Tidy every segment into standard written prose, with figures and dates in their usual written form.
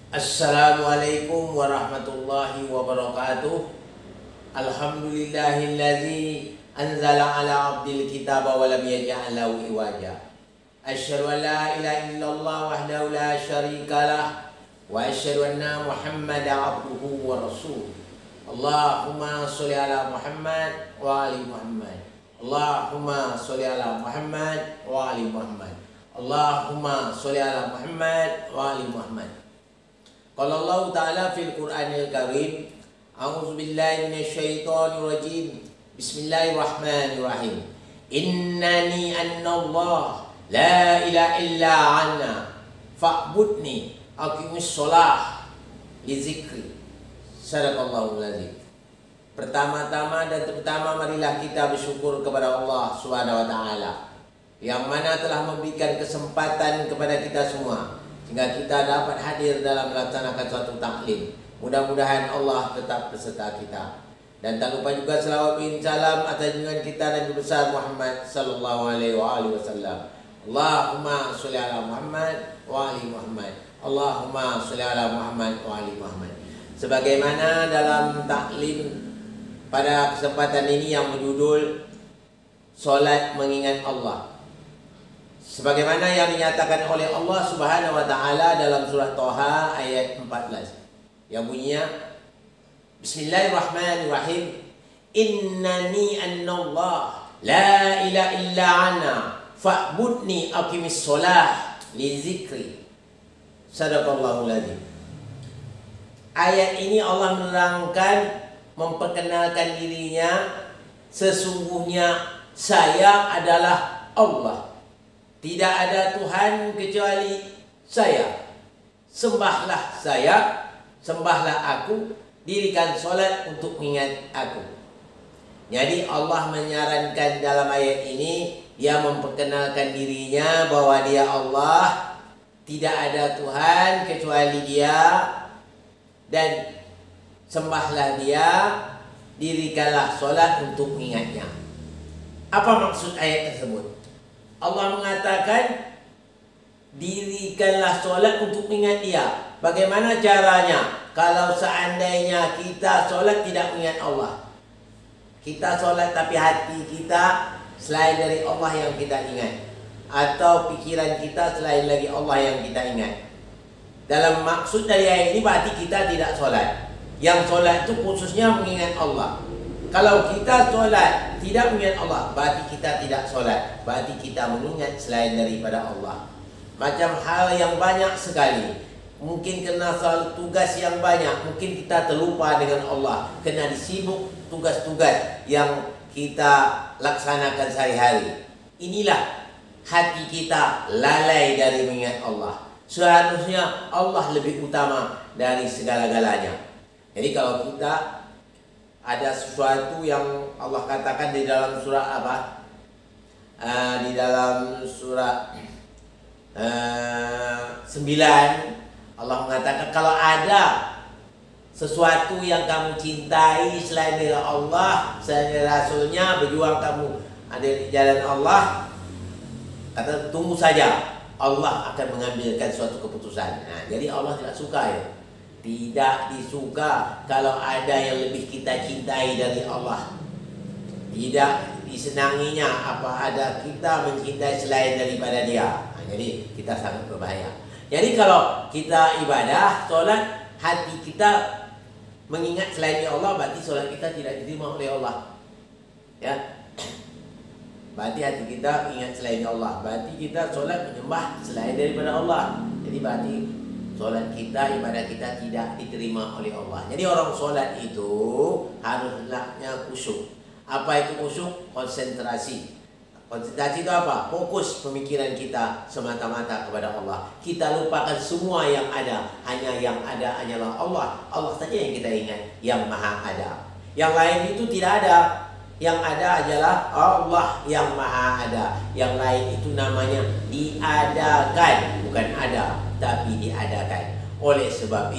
Assalamualaikum warahmatullahi wabarakatuh. Alhamdulillahillazi anzala ala abdil kitaba wa lam yaj'al lahu iwaja. Asyhadu an la ilaha illallah wahdahu la syarikalah wa asyhadu anna Muhammadan abduhu wa rasuluh. Allahumma sholli ala Muhammad wa ali Muhammad. Allahumma sholli ala Muhammad wa ali Muhammad. Allahumma sholli ala Muhammad wa ali Muhammad. Qala Allah Ta'ala fil Qur'anil Karim, a'udzu billahi minasyaitonir rajim. Bismillahirrahmanirrahim. Innani annallah la ilaha illa ana fa'budni aqimus shalah li zikri. Sadaqallahul azim. Pertama-tama dan terutama marilah kita bersyukur kepada Allah Subhanahu wa taala yang mana telah memberikan kesempatan kepada kita semua sehingga kita dapat hadir dalam melaksanakan suatu taklim. Mudah-mudahan Allah tetap beserta kita. Dan tak lupa juga selawat bin salam atas junjungan kita Nabi besar Muhammad sallallahu alaihi wasallam. Allahumma sholli ala Muhammad wa ali Muhammad. Allahumma sholli ala Muhammad wa ali Muhammad. Sebagaimana dalam taklim pada kesempatan ini yang berjudul Solat Mengingat Allah, sebagaimana yang dinyatakan oleh Allah Subhanahu wa taala dalam surah Thaha ayat 14 yang bunyinya Bismillahirrahmanirrahim. Innani annallah la ilaha illa ana fa'budni aqimis shalah li zikri. Sadaqallahul azim. Ayat ini Allah menerangkan, memperkenalkan dirinya, sesungguhnya saya adalah Allah. Tidak ada Tuhan kecuali saya. Sembahlah saya, sembahlah aku, dirikan solat untuk mengingat aku. Jadi Allah menyarankan dalam ayat ini, Dia memperkenalkan dirinya bahwa Dia Allah, tidak ada Tuhan kecuali Dia, dan sembahlah Dia, dirikanlah solat untuk mengingatnya. Apa maksud ayat tersebut? Allah mengatakan dirikanlah solat untuk mengingat Dia. Bagaimana caranya? Kalau seandainya kita solat tidak mengingat Allah, kita solat tapi hati kita selain dari Allah yang kita ingat, atau pikiran kita selain lagi Allah yang kita ingat. Dalam maksud dari ayat ini berarti kita tidak solat. Yang solat itu khususnya mengingat Allah. Kalau kita solat tidak mengingat Allah, berarti kita tidak solat. Berarti kita mengingat selain daripada Allah. Macam hal yang banyak sekali. Mungkin kena soal tugas yang banyak, mungkin kita terlupa dengan Allah, kena disibuk tugas-tugas yang kita laksanakan sehari-hari. Inilah hati kita lalai dari mengingat Allah. Seharusnya Allah lebih utama dari segala-galanya. Jadi kalau kita ada sesuatu yang Allah katakan di dalam surah apa? Di dalam surah 9, Allah mengatakan kalau ada sesuatu yang kamu cintai selain dari Allah, selain dari Rasulnya, berjuang kamu ada di jalan Allah, kata tunggu saja, Allah akan mengambilkan suatu keputusan. Nah, jadi Allah tidak suka ya. Tidak disuka kalau ada yang lebih kita cintai dari Allah. Tidak disenanginya apa ada kita mencintai selain daripada Dia. Nah, jadi kita sangat berbahaya. Jadi kalau kita ibadah, solat, hati kita mengingat selain Allah, berarti solat kita tidak diterima oleh Allah. Ya, berarti hati kita ingat selain Allah, berarti kita solat menyembah selain daripada Allah. Jadi berarti solat kita, ibadah kita tidak diterima oleh Allah. Jadi orang solat itu harus hendaknya khusyuk. Apa itu khusyuk? Konsentrasi. Konsentrasi itu apa? Fokus pemikiran kita semata-mata kepada Allah. Kita lupakan semua yang ada. Hanya yang ada hanyalah Allah. Allah saja yang kita ingat, yang maha ada. Yang lain itu tidak ada. Yang ada adalah Allah yang maha ada. Yang lain itu namanya diadakan. Bukan ada, tapi diadakan. Oleh sebab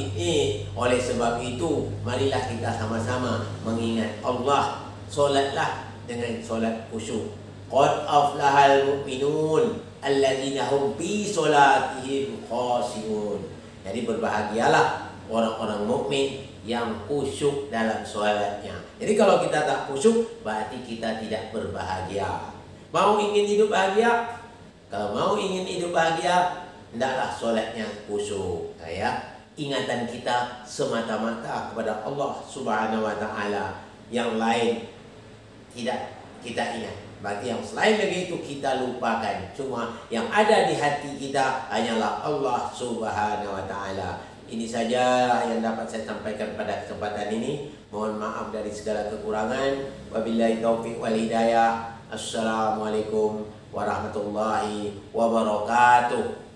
itu, marilah kita sama-sama mengingat Allah. Solatlah dengan solat khusyuk. Qad aflahal mu'minun alladzina hum fi salatihim khashi'un. Jadi berbahagialah orang-orang mukmin yang khusyuk dalam sholatnya. Jadi kalau kita tak khusyuk, berarti kita tidak berbahagia. Mau ingin hidup bahagia? Kalau mau ingin hidup bahagia, hendaklah sholatnya khusyuk. Ya, ingatan kita semata-mata kepada Allah Subhanahu Wa Taala. Yang lain tidak kita ingat. Berarti yang selain dari itu kita lupakan. Cuma yang ada di hati kita hanyalah Allah Subhanahu Wa Taala. Ini saja yang dapat saya sampaikan pada kesempatan ini. Mohon maaf dari segala kekurangan. Wabillahi taufiq wal hidayah. Assalamualaikum warahmatullahi wabarakatuh.